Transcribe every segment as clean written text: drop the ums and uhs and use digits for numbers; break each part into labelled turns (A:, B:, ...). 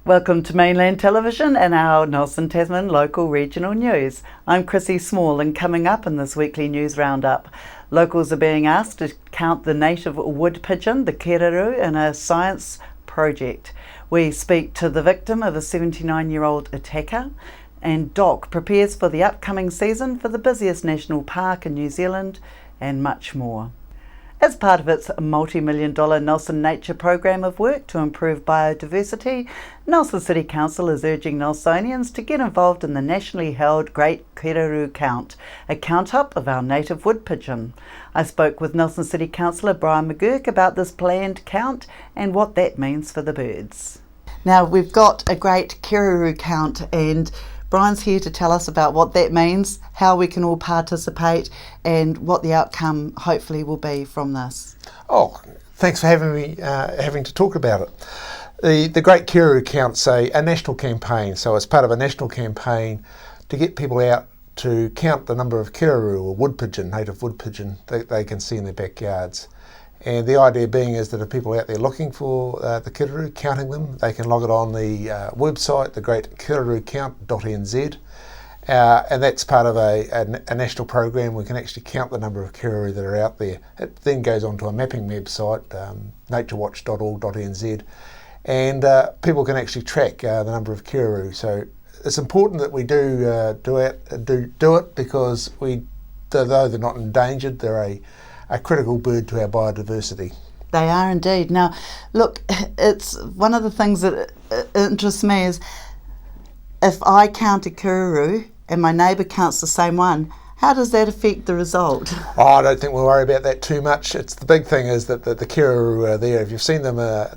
A: Welcome to Mainland Television and our Nelson Tasman local regional news. I'm Chrissy Small, and coming up in this weekly news roundup, locals are being asked to count the native wood pigeon, the kiraru, in a science project. We speak to the victim of a 79-year-old attacker, and Doc prepares for the upcoming season for the busiest national park in New Zealand, and much more. As part of its multi-million-dollar Nelson Nature program of work to improve biodiversity, Nelson City Council is urging Nelsonians to get involved in the nationally held Great Kiraru Count, a count-up of our native wood pigeon. I spoke with Nelson City Councillor Brian McGurk about this planned count and what that means for the birds. Now, we've got a Great Kiraru Count, and Brian's here to tell us about what that means, how we can all participate, and what the outcome hopefully will be from this.
B: Oh, thanks for having me, having to talk about it. The Great Kiraru Count's a national campaign, so it's part of a national campaign to get people out to count the number of kiraru, or wood pigeon, native wood pigeon, that they can see in their backyards. And the idea being is that if people are out there looking for the kiraru, counting them, they can log it on the website, thegreatkirarukount.nz, and that's part of a national program. We can actually count the number of kiraru that are out there. It then goes on to a mapping website, naturewatch.org.nz, and people can actually track the number of kiraru. So it's important that we do it because though they're not endangered, they're a critical bird to our biodiversity.
A: They are indeed. Now, look, it's one of the things that interests me is if I count a kiraru and my neighbour counts the same one, how does that affect the result?
B: Oh, I don't think we'll worry about that too much. It's the big thing is that the kiraru are there. If you've seen them the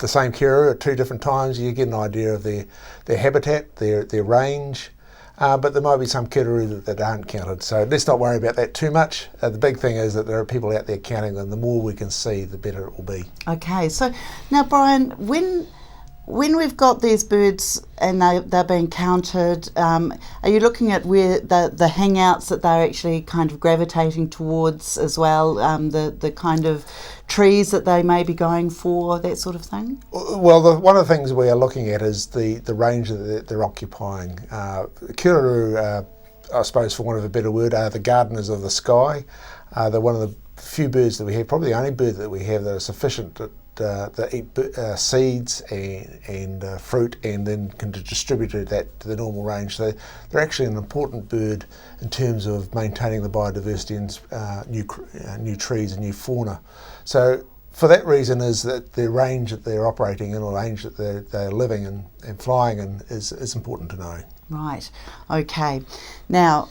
B: same kiraru at two different times, you get an idea of their habitat, their range. But there might be some kiraru that aren't counted, so let's not worry about that too much. The big thing is that there are people out there counting them. The more we can see, the better it will be.
A: Okay, so now Brian, when we've got these birds and they're being counted, are you looking at where the hangouts that they're actually kind of gravitating towards as well, the kind of trees that they may be going for, that sort of thing?
B: Well, one of the things we are looking at is the range that they're occupying. Kiraru, I suppose for want of a better word, are the gardeners of the sky. They're one of the few birds that we have, probably the only bird that we have that are sufficient that eat seeds and fruit and then can distribute that to the normal range. So they're actually an important bird in terms of maintaining the biodiversity and new trees and new fauna. So for that reason is that the range that they're operating in, or range that they're living and flying in is important to know.
A: Right, okay. Now,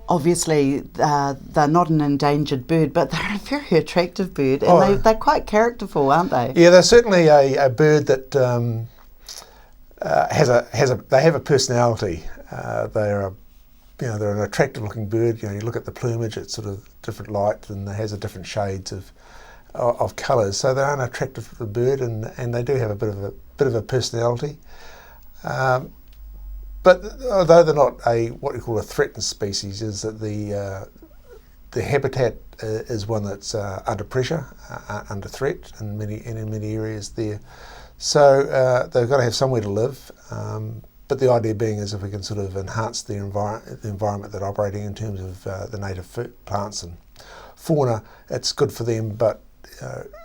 A: obviously they're not an endangered bird, but they're a very attractive bird, and they're quite characterful, aren't they?
B: Yeah, they're certainly a bird that they have a personality. They're an attractive looking bird. You look at the plumage, it's sort of different light and it has a different shades of colours. So they're an attractive bird, and they do have a bit of a personality. But although they're not what you call a threatened species, is that the habitat is one that's under pressure, under threat in many areas there. So they've got to have somewhere to live. But the idea being is if we can sort of enhance the environment they're operating in terms of the native plants and fauna, it's good for them. But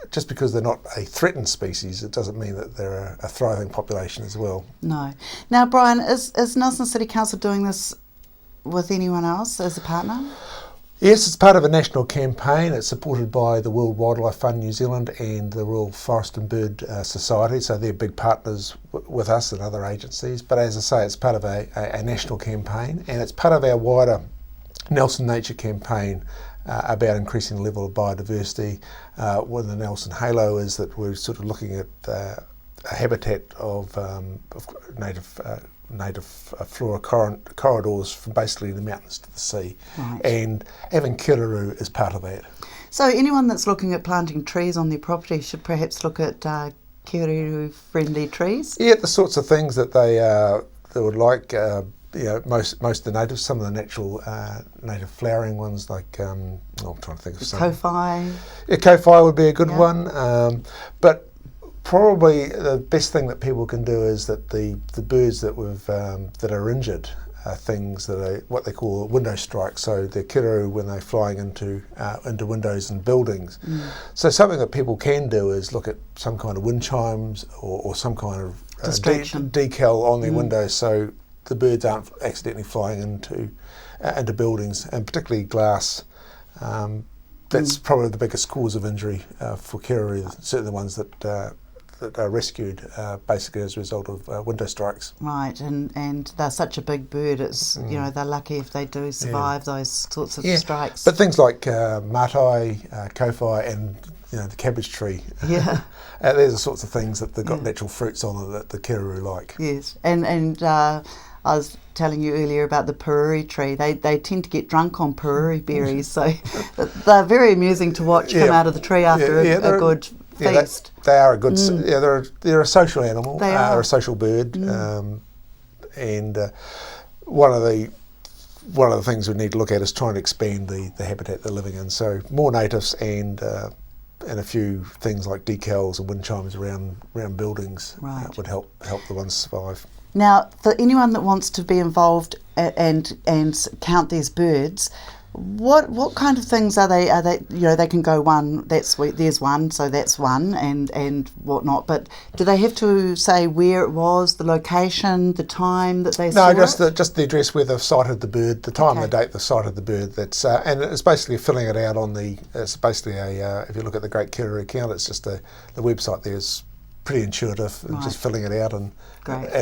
B: just because they're not a threatened species, it doesn't mean that they're a thriving population as well.
A: No. Now, Brian, is Nelson City Council doing this with anyone else as a partner?
B: Yes, it's part of a national campaign. It's supported by the World Wildlife Fund New Zealand and the Royal Forest and Bird Society, so they're big partners with us and other agencies. But as I say, it's part of a national campaign, and it's part of our wider Nelson Nature campaign about increasing the level of biodiversity. With the Nelson Halo is that we're sort of looking at a habitat of native flora corridors from basically the mountains to the sea.
A: Right.
B: And having kiraru is part of that.
A: So anyone that's looking at planting trees on their property should perhaps look at kiraru friendly trees?
B: Yeah, the sorts of things that they would like. Most of the natives, some of the natural native flowering ones, like I'm trying to think of some.
A: Kofi.
B: Yeah, kofi would be a good one. But Probably the best thing that people can do is that the birds that that are injured are things that are what they call window strikes. So they're kiruru when they're flying into windows and buildings. So something that people can do is look at some kind of wind chimes or some kind of decal on their windows, so the birds aren't accidentally flying into buildings, and particularly glass. That's probably the biggest cause of injury for kiruru, certainly the ones that are rescued basically as a result of window strikes.
A: Right, and they're such a big bird, it's they're lucky if they do survive those sorts of strikes.
B: But things like matai, kowhai and the cabbage tree, they're the sorts of things that they've got natural fruits on it that the kiruru like.
A: Yes, and I was telling you earlier about the pururi tree. They tend to get drunk on pururi berries, so they're very amusing to watch come out of the tree after a good feast.
B: They are a good. They're a social animal. They're a social bird, and one of the things we need to look at is trying to expand the habitat they're living in. So more natives and a few things like decals and wind chimes around buildings would help the ones survive.
A: Now, for anyone that wants to be involved and count these birds, what kind of things are they? Are they they can go one. There's one, so that's one, and whatnot. But do they have to say where it was, the location, the time that they saw it?
B: No, just the address where they've sighted the bird, the time, the date they sighted the bird. That's and it's basically filling it out on the. It's basically if you look at the Great Kiruru account, it's just the website there is pretty intuitive, and just filling it out and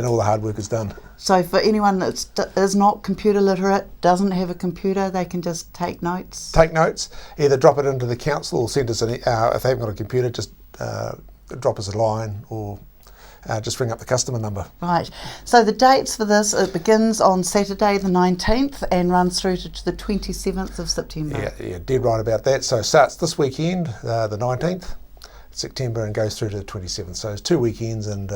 B: all the hard work is done.
A: So for anyone that is not computer literate, doesn't have a computer, they can just take notes?
B: Take notes, either drop it into the council or send us if they haven't got a computer, just drop us a line or just ring up the customer number. Right,
A: so the dates for this, it begins on Saturday the 19th and runs through to the 27th of September.
B: Yeah, dead right about that. So it starts this weekend, the 19th. September, and goes through to the 27th. So it's 2 weekends and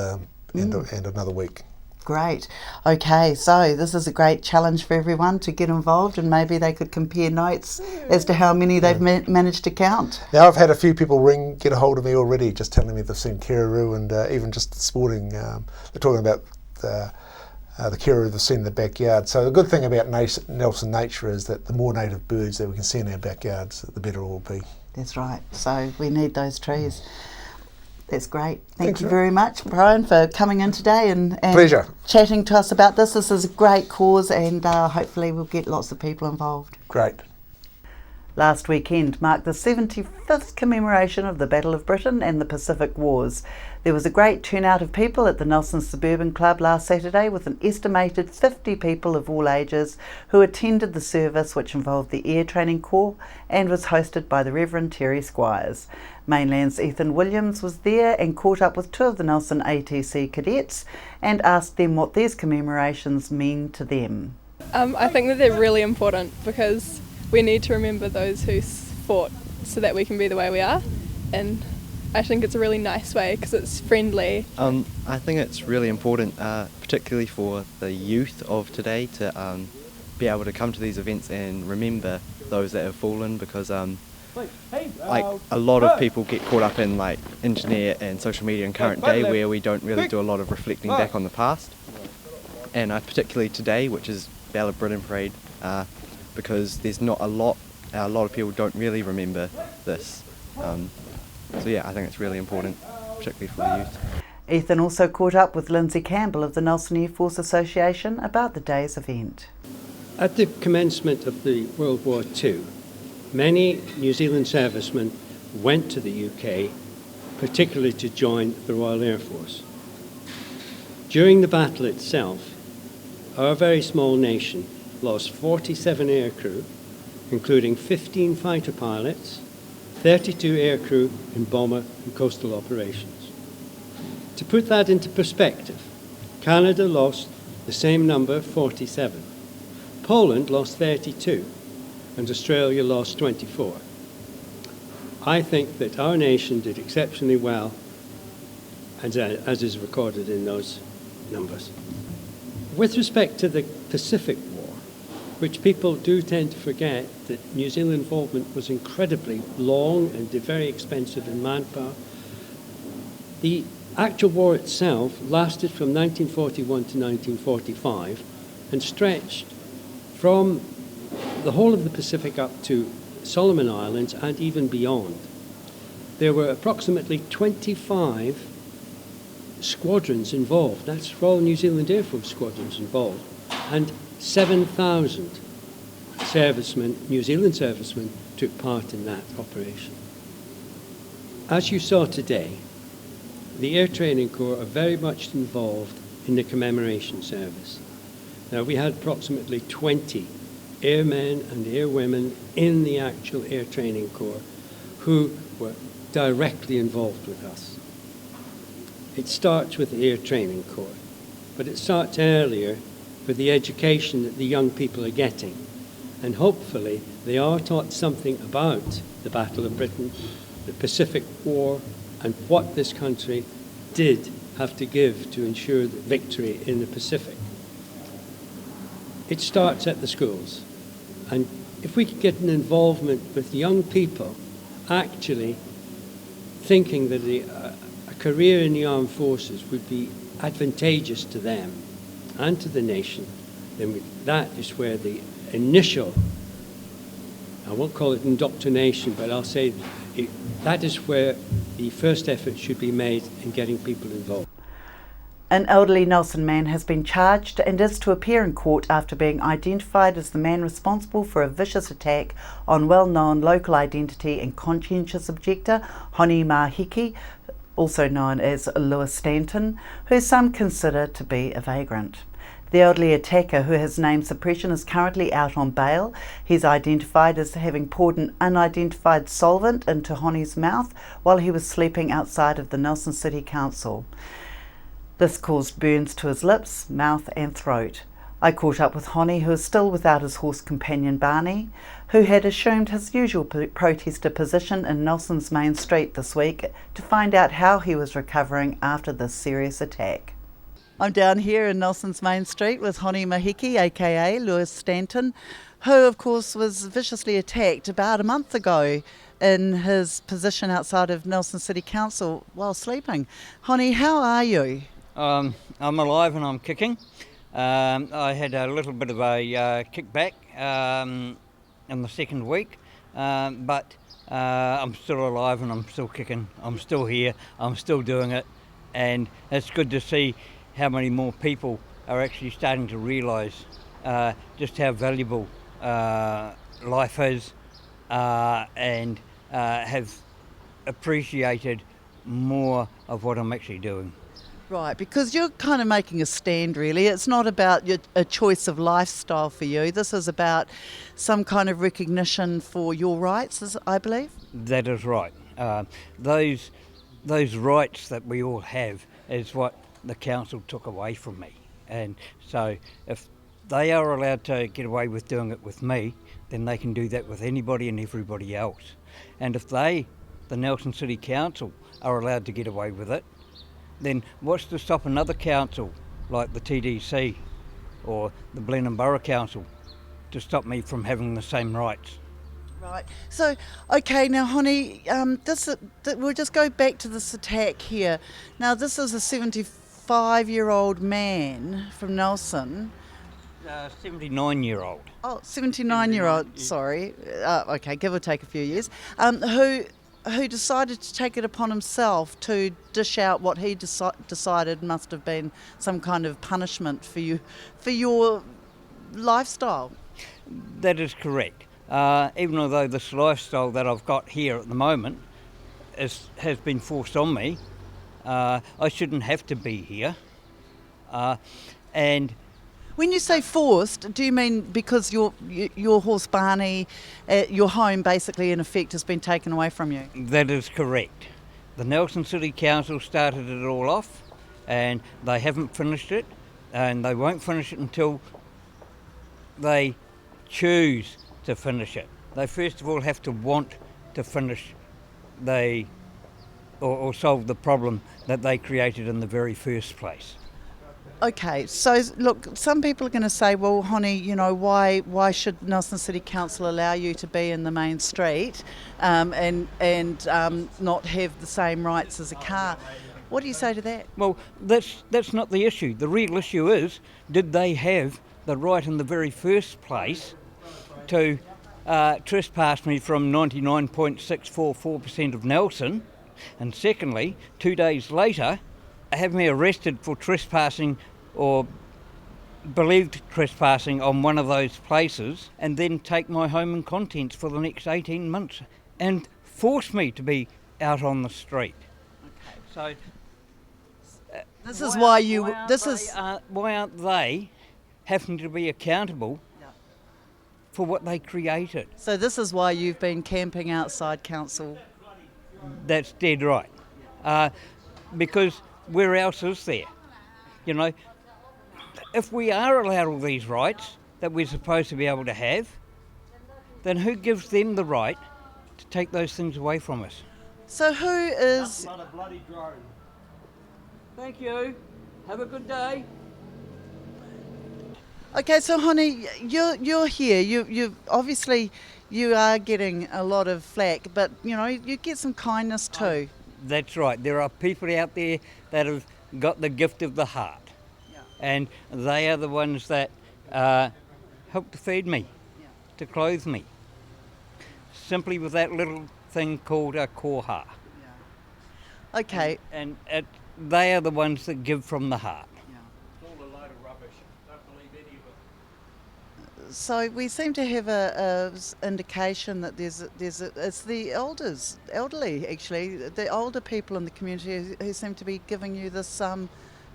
B: another week.
A: Great. Okay, so this is a great challenge for everyone to get involved, and maybe they could compare notes as to how many they've managed to count.
B: Now, I've had a few people get a hold of me already, just telling me they've seen kiruru, and even just this morning they're talking about the kiruru they've seen in the backyard. So the good thing about Nelson Nature is that the more native birds that we can see in our backyards, the better it will be.
A: That's right. So we need those trees. That's great. Thank you very much, Brian, for coming in today and
B: Pleasure.
A: Chatting to us about this. This is a great cause, and hopefully we'll get lots of people involved.
B: Great.
A: Last weekend marked the 75th commemoration of the Battle of Britain and the Pacific Wars. There was a great turnout of people at the Nelson Suburban Club last Saturday, with an estimated 50 people of all ages who attended the service, which involved the Air Training Corps and was hosted by the Reverend Terry Squires. Mainland's Ethan Williams was there and caught up with 2 of the Nelson ATC cadets and asked them what these commemorations mean to them.
C: I think that they're really important because we need to remember those who fought so that we can be the way we are, and I think it's a really nice way because it's friendly.
D: I think it's really important, particularly for the youth of today, to be able to come to these events and remember those that have fallen, because like a lot of people get caught up in like internet and social media in current day where we don't really do a lot of reflecting back on the past, and particularly today, which is Battle of Britain Parade, because there's not a lot of people don't really remember this. So yeah, I think it's really important, particularly for the youth.
A: Ethan also caught up with Lindsay Campbell of the Nelson Air Force Association about the day's event.
E: At the commencement of the World War II, many New Zealand servicemen went to the UK, particularly to join the Royal Air Force. During the battle itself, our very small nation lost 47 aircrew, including 15 fighter pilots, 32 aircrew in bomber and coastal operations. To put that into perspective, Canada lost the same number, 47. Poland lost 32, and Australia lost 24. I think that our nation did exceptionally well, as is recorded in those numbers. With respect to the Pacific War, which people do tend to forget that New Zealand involvement was incredibly long and very expensive in manpower, The actual war itself lasted from 1941 to 1945 and stretched from the whole of the Pacific up to Solomon Islands and even beyond. There were approximately 25 squadrons involved. That's Royal New Zealand Air Force squadrons involved. And 7,000 servicemen, New Zealand servicemen, took part in that operation. As you saw today, the Air Training Corps are very much involved in the commemoration service. Now, we had approximately 20 airmen and airwomen in the actual Air Training Corps who were directly involved with us. It starts with the Air Training Corps, but it starts earlier with the education that the young people are getting. And hopefully they are taught something about the Battle of Britain, the Pacific War, and what this country did have to give to ensure the victory in the Pacific. It starts at the schools. And if we could get an involvement with young people actually thinking that a career in the armed forces would be advantageous to them and to the nation, then that is where the initial, I won't call it indoctrination, but I'll say that is where the first effort should be made in getting people involved.
A: An elderly Nelson man has been charged and is to appear in court after being identified as the man responsible for a vicious attack on well-known local identity and conscientious objector Honi Mahiki, also known as Lewis Stanton, who some consider to be a vagrant. The elderly attacker, who has name suppression, is currently out on bail. He's identified as having poured an unidentified solvent into Honi's mouth while he was sleeping outside of the Nelson City Council. This caused burns to his lips, mouth and throat. I caught up with Honi, who is still without his horse companion Barney, who had assumed his usual protester position in Nelson's main street this week, to find out how he was recovering after this serious attack. I'm down here in Nelson's main street with Honi Mahiki, aka Lewis Stanton, who of course was viciously attacked about a month ago in his position outside of Nelson City Council while sleeping. Honi, how are you?
F: I'm alive and I'm kicking. I had a little bit of a kickback in the second week, but I'm still alive and I'm still kicking. I'm still here, I'm still doing it, and it's good to see how many more people are actually starting to realise just how valuable life is and have appreciated more of what I'm actually doing.
A: Right, because you're kind of making a stand really. It's not about a choice of lifestyle for you. This is about some kind of recognition for your rights, I believe.
F: That is right. Those rights that we all have is what the council took away from me. And so if they are allowed to get away with doing it with me, then they can do that with anybody and everybody else. And if they, the Nelson City Council, are allowed to get away with it, then what's to stop another council like the TDC or the Blenheim Borough Council to stop me from having the same rights?
A: Right. So, okay, now, Honi, we'll just go back to this attack here. Now, this is a 75-year-old man from Nelson.
F: 79-year-old.
A: Oh, 79-year-old, sorry. Okay, give or take a few years. Who decided to take it upon himself to dish out what he decided must have been some kind of punishment for you, for your lifestyle.
F: That is correct. Even although this lifestyle that I've got here at the moment has been forced on me, I shouldn't have to be here. And
A: when you say forced, do you mean because your horse Barney, your home basically in effect has been taken away from you?
F: that is correct. The Nelson City Council started it all off, and they haven't finished it, and they won't finish it until they choose to finish it. They first of all have to want to finish or solve the problem that they created in the very first place.
A: Okay, so look, some people are going to say, well, Honi, you know, why should Nelson City Council allow you to be in the main street and not have the same rights as a car? What do you say to that?
F: Well, that's not the issue. The real issue is, did they have the right in the very first place to trespass me from 99.644% of Nelson, and secondly, 2 days later, have me arrested for trespassing or believed trespassing on one of those places, and then take my home and contents for the next 18 months and force me to be out on the street. Okay, so
A: This is why you.
F: Why aren't they having to be accountable for what they created?
A: So this is why you've been camping outside council.
F: That's dead right. Because where else is there? You know, if we are allowed all these rights that we're supposed to be able to have, then who gives them the right to take those things away from us?
A: So who is?
F: Not a bloody drone. Thank you. Have a good day.
A: Okay, so honey, you're here. You obviously you are getting a lot of flack, but you know you get some kindness too.
F: That's right. There are people out there that have got the gift of the heart, and they are the ones that help to feed me, to clothe me, simply with that little thing called a koha.
A: Okay.
F: And they are the ones that give from the heart.
E: It's all a load of rubbish. Don't believe any of it.
A: So we seem to have a indication that it's the elderly actually, the older people in the community who seem to be giving you this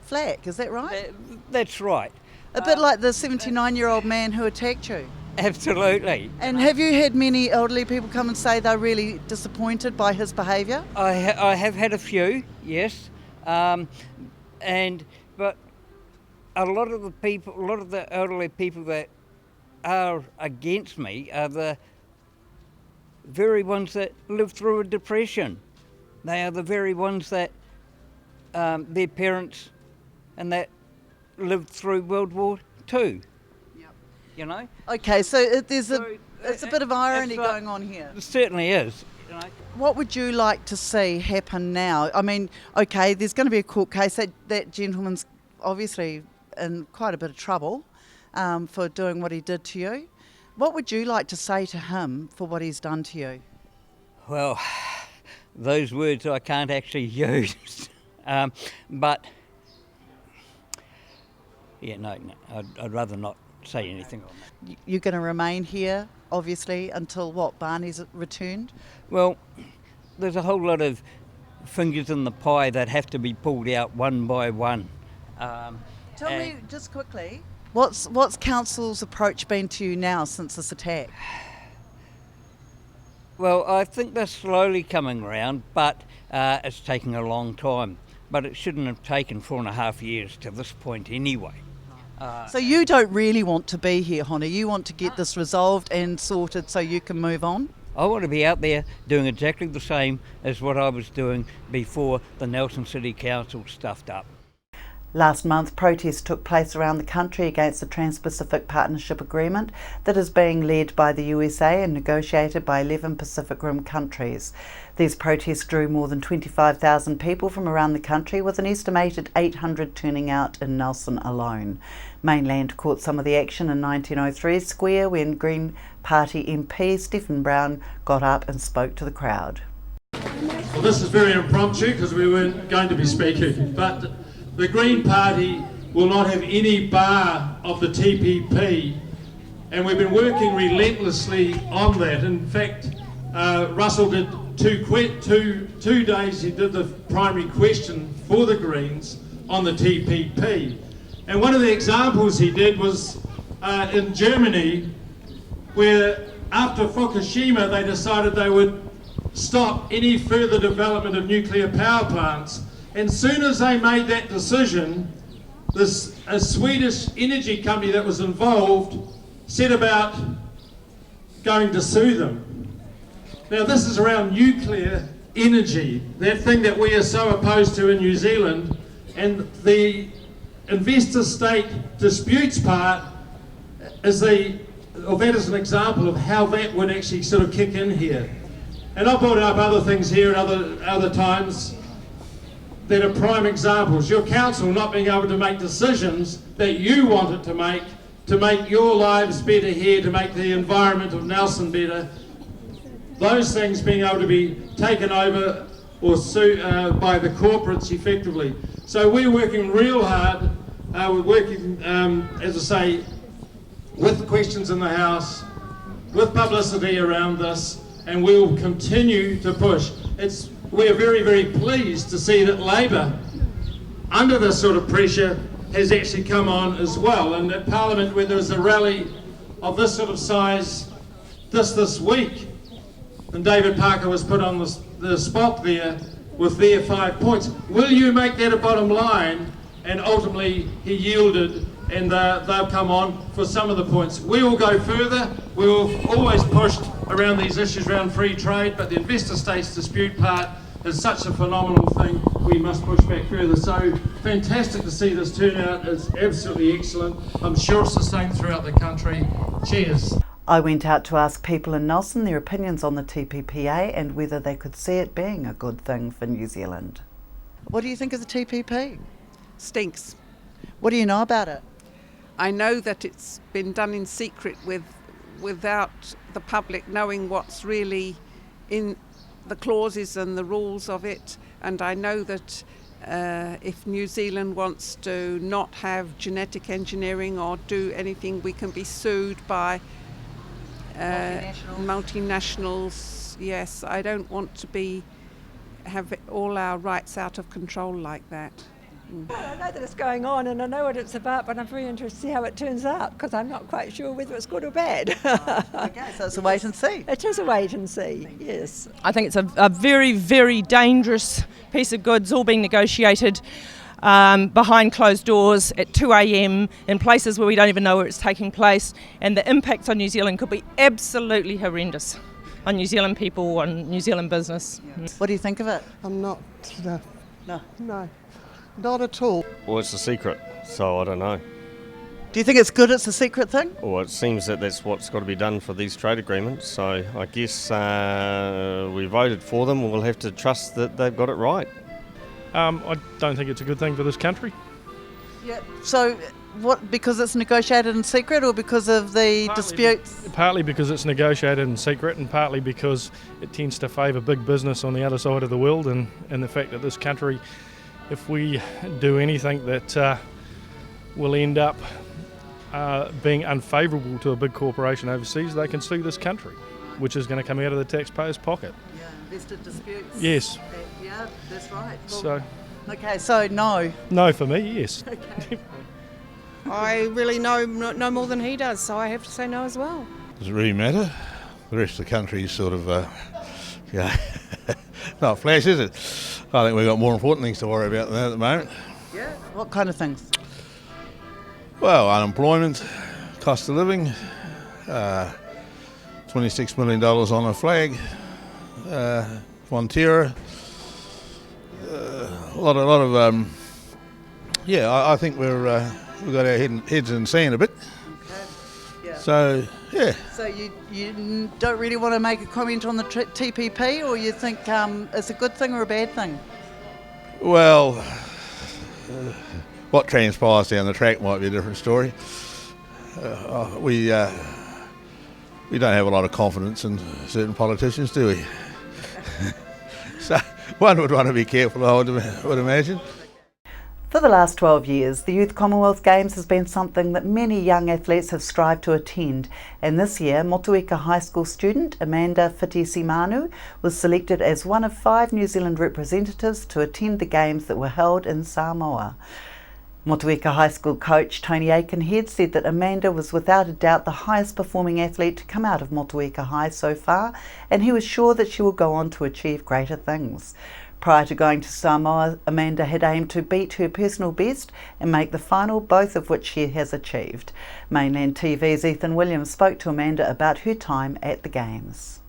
A: flack. Is that right?
F: That's right.
A: A bit like the 79-year-old man who attacked you.
F: Absolutely.
A: And have you had many elderly people come and say they're really disappointed by his behaviour?
F: I have had a few, yes, but a lot of the elderly people that are against me are the very ones that lived through a depression. They are the very ones that their parents and that lived through World War II. You know?
A: Okay, so it's a bit of irony going on here.
F: It certainly is. You know?
A: What would you like to see happen now? I mean, okay, there's going to be a court case. That gentleman's obviously in quite a bit of trouble for doing what he did to you. What would you like to say to him for what he's done to you?
F: Well, those words I can't actually use. But, yeah, no, I'd rather not say anything on that.
A: You're going to remain here, obviously, until what, Barney's returned?
F: Well, there's a whole lot of fingers in the pie that have to be pulled out one by one.
A: Tell me, just quickly, what's council's approach been to you now since this attack?
F: Well, I think they're slowly coming around, but it's taking a long time. But it shouldn't have taken 4.5 years to this point anyway.
A: So you don't really want to be here, Honey. You want to get this resolved and sorted so you can move on?
F: I want to be out there doing exactly the same as what I was doing before the Nelson City Council stuffed up.
A: Last month, protests took place around the country against the Trans-Pacific Partnership Agreement that is being led by the USA and negotiated by 11 Pacific Rim countries. These protests drew more than 25,000 people from around the country, with an estimated 800 turning out in Nelson alone. Mainland caught some of the action in 1903 Square when Green Party MP Stephen Brown got up and spoke to the crowd.
G: Well, this is very impromptu because we weren't going to be speaking, but the Green Party will not have any bar of the TPP, and we've been working relentlessly on that. In fact, Russell did two days, he did the primary question for the Greens on the TPP. And one of the examples he did was in Germany, where after Fukushima they decided they would stop any further development of nuclear power plants. And soon as they made that decision, a Swedish energy company that was involved set about going to sue them. Now this is around nuclear energy, that thing that we are so opposed to in New Zealand, and the investor-state disputes part is that is an example of how that would actually sort of kick in here. And I brought up other things here at other times. that are prime examples. Your council not being able to make decisions that you wanted to make your lives better here, to make the environment of Nelson better. Those things being able to be taken over or by the corporates effectively. So we're working real hard. We're working, as I say, with questions in the House, with publicity around this, and we will continue to push. We're very, very pleased to see that Labor, under this sort of pressure, has actually come on as well. And at Parliament, where there's a rally of this sort of size this week, and David Parker was put on the spot there with their 5 points. Will you make that a bottom line? And ultimately, he yielded, and they'll come on for some of the points. We will go further. We've always pushed around these issues around free trade, but the investor states dispute part is such a phenomenal thing, we must push back further. So fantastic to see this turnout. It's absolutely excellent. I'm sure it's the same throughout the country. Cheers.
A: I went out to ask people in Nelson their opinions on the TPPA and whether they could see it being a good thing for New Zealand. What do you think of the TPP?
H: Stinks.
A: What do you know about it?
H: I know that it's been done in secret without the public knowing what's really in the clauses and the rules of it, and I know that if New Zealand wants to not have genetic engineering or do anything, we can be sued by multinationals. Yes, I don't want to have all our rights out of control like that.
I: I know that it's going on and I know what it's about, but I'm very interested to see how it turns out because I'm not quite sure whether it's good or bad.
A: Okay, so it's a wait and see.
I: It is a wait and see, yes.
J: I think it's a very, very dangerous piece of goods, all being negotiated behind closed doors at 2 a.m. in places where we don't even know where it's taking place, and the impacts on New Zealand could be absolutely horrendous on New Zealand people, on New Zealand business.
A: What do you think of it?
K: I'm not.
A: No.
K: Not at all.
L: Well, it's a secret, so I don't know.
A: Do you think it's good it's a secret thing?
L: Well, it seems that that's what's got to be done for these trade agreements, so I guess we voted for them. We'll have to trust that they've got it right.
M: I don't think it's a good thing for this country.
A: Yeah. So, what? Because it's negotiated in secret, or because of the disputes?
M: Partly because it's negotiated in secret, and partly because it tends to favour big business on the other side of the world, and the fact that this country, if we do anything that will end up being unfavourable to a big corporation overseas, they can sue this country, which is going to come out of the taxpayer's pocket.
A: Yeah, investor disputes.
M: Yes.
A: Yeah, that's right.
M: So.
A: Okay, so no.
M: No for me, yes.
A: Okay.
N: I really know more than he does, so I have to say no as well.
O: Does it really matter? The rest of the country is sort of, not flash, is it? I think we've got more important things to worry about than that at the moment.
A: Yeah. What kind of things?
O: Well, unemployment, cost of living, $26 million on a flag, Fonterra, a lot of I think we've got our heads in the sand a bit.
A: Okay. Yeah.
O: So, yeah.
A: So you don't really want to make a comment on the TPP, or you think it's a good thing or a bad thing?
O: Well, what transpires down the track might be a different story. We don't have a lot of confidence in certain politicians, do we? So one would want to be careful, I would imagine.
A: For the last 12 years, the Youth Commonwealth Games has been something that many young athletes have strived to attend, and this year Motueka High School student Amanda Fitisimanu was selected as one of 5 New Zealand representatives to attend the Games that were held in Samoa. Motueka High School coach Tony Aikenhead said that Amanda was without a doubt the highest performing athlete to come out of Motueka High so far, and he was sure that she will go on to achieve greater things. Prior to going to Samoa, Amanda had aimed to beat her personal best and make the final, both of which she has achieved. Mainland TV's Ethan Williams spoke to Amanda about her time at the Games.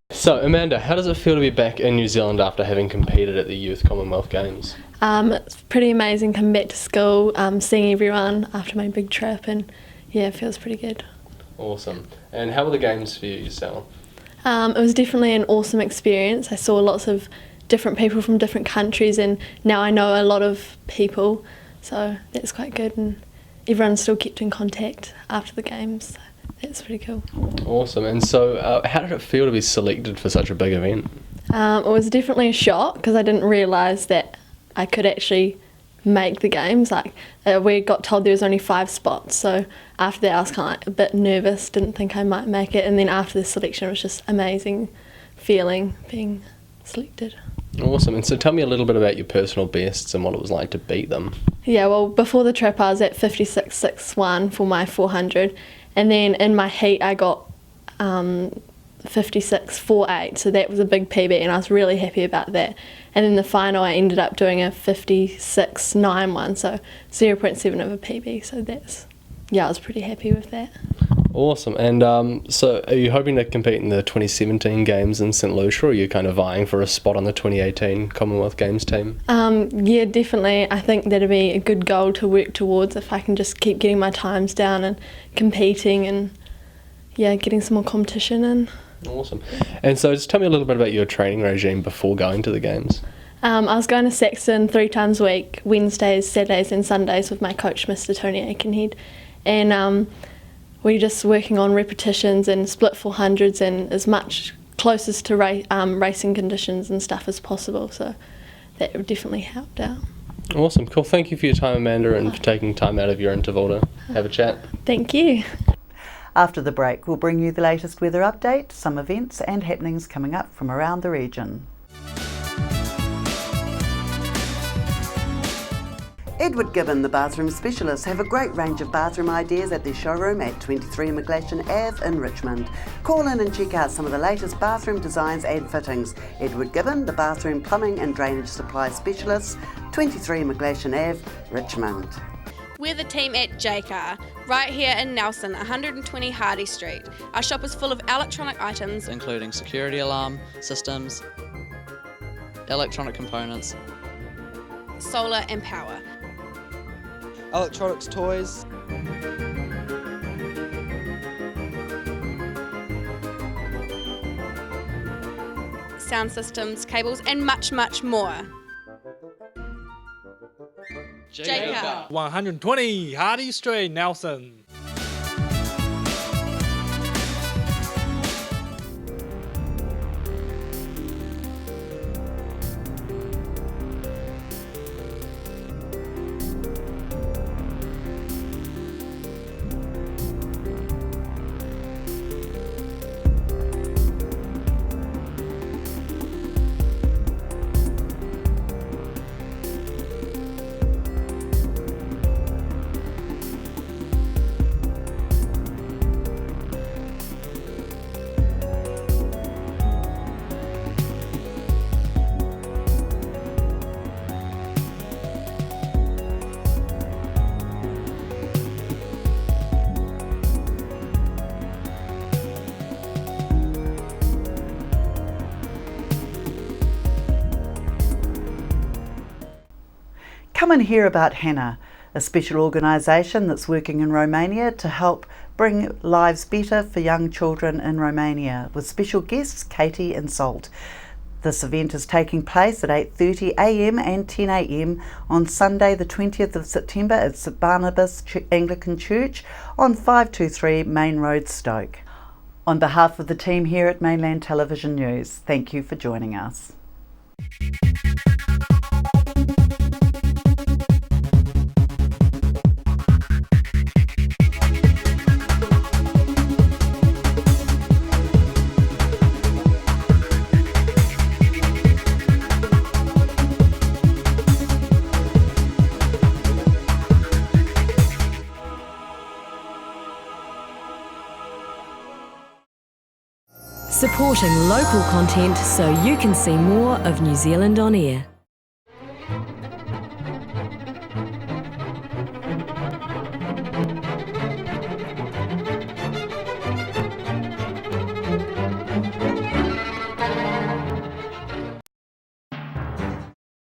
P: So Amanda, how does it feel to be back in New Zealand after having competed at the Youth Commonwealth Games?
Q: It's pretty amazing coming back to school, seeing everyone after my big trip, and yeah, it feels pretty good.
P: Awesome. And how were the Games for you yourself?
Q: It was definitely an awesome experience. I saw lots of different people from different countries, and now I know a lot of people, so that's quite good, and everyone's still kept in contact after the games, so that's pretty cool.
P: Awesome. And so how did it feel to be selected for such a big event?
Q: It was definitely a shock because I didn't realise that I could actually make the games. We got told there was only 5 spots, so after that I was kind of like a bit nervous, didn't think I might make it, and then after the selection it was just amazing feeling being selected.
P: Awesome. And so tell me a little bit about your personal bests and what it was like to beat them.
Q: Yeah, well, before the trip I was at 56.61 for my 400, and then in my heat I got 56.48, so that was a big PB, and I was really happy about that. And then the final I ended up doing a 56.91, so 0.7 of a PB, so I was pretty happy with that.
P: Awesome. And so are you hoping to compete in the 2017 Games in St Lucia, or are you kind of vying for a spot on the 2018 Commonwealth Games team?
Q: Yeah, definitely. I think that'd be a good goal to work towards if I can just keep getting my times down and competing and getting some more competition in.
P: Awesome. And so just tell me a little bit about your training regime before going to the Games.
Q: I was going to Saxon 3 times a week, Wednesdays, Saturdays and Sundays with my coach, Mr Tony Aikenhead. And we're just working on repetitions and split 400s and as much closest to racing conditions and stuff as possible. So that definitely helped out.
P: Awesome. Cool. Thank you for your time, Amanda, and for taking time out of your interval to have a chat.
Q: Thank you.
A: After the break, we'll bring you the latest weather update, some events and happenings coming up from around the region. Edward Gibbon, the bathroom specialist, have a great range of bathroom ideas at their showroom at 23 McGlashan Ave in Richmond. Call in and check out some of the latest bathroom designs and fittings. Edward Gibbon, the bathroom plumbing and drainage supply specialist, 23 McGlashan Ave, Richmond.
R: We're the team at JCar, right here in Nelson, 120 Hardy Street. Our shop is full of electronic items,
S: including security alarm systems, electronic components,
R: solar and power,
S: electronics toys,
R: sound systems, cables and much, much more. JCar.
T: 120 Hardy Street, Nelson.
A: Come and hear about Hannah, a special organisation that's working in Romania to help bring lives better for young children in Romania, with special guests Katie and Salt. This event is taking place at 8:30 a.m. and 10 a.m. on Sunday the 20th of September at St Barnabas Anglican Church on 523 Main Road, Stoke. On behalf of the team here at Mainland Television News, thank you for joining us.
U: Supporting local content so you can see more of New Zealand on air.